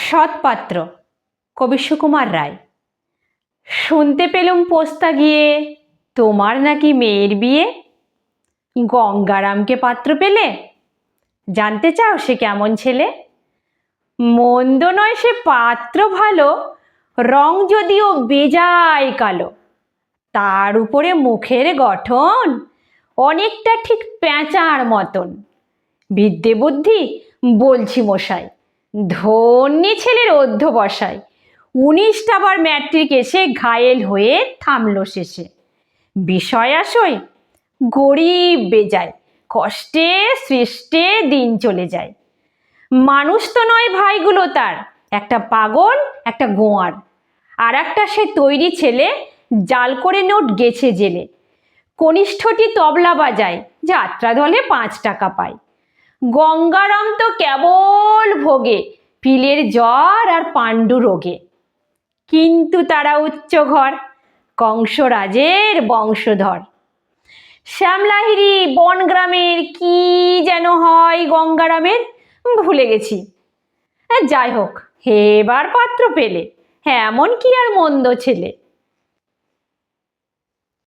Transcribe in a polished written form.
সৎপাত্র কবি সুকুমার রায়। শুনতে পেলুম পোস্তা গিয়ে তোমার নাকি মেয়ের বিয়ে। গঙ্গারামকে পাত্র পেলে? জানতে চাও সে কেমন ছেলে? মন্দ নয় সে পাত্র ভালো, রং যদিও বেজায় কালো। তার উপরে মুখের গঠন অনেকটা ঠিক পেঁচার মতন। বিদ্যে বুদ্ধি বলছি মশাই, ধন্যী ছেলের অধ্যবসায়। 19টা বার ম্যাট্রিক এসে ঘায়েল হয়ে থামলো শেষে। বিষয় আসই গরিব বেজায়, কষ্টে সৃষ্টে দিন চলে যায়। মানুষ তো নয় ভাইগুলো তার, একটা পাগল একটা গোয়ার। আর একটা সে তৈরি ছেলে, জাল করে নোট গেছে জেলে। কনিষ্ঠটি তবলা বাজায়, যাত্রা দলে 5 টাকা পায়। গঙ্গারাম তো কেবল ভোগে পিলের জ্বর আর পাণ্ডু রোগে। কিন্তু তারা উচ্চ ঘর, কংসরাজের বংশধর। শ্যামলাহিরি বনগ্রামের কি যেন হয় গঙ্গারামের, ভুলে গেছি। যাই হোক, এবার পাত্র পেলে, এমন কি আর মন্দ ছেলে।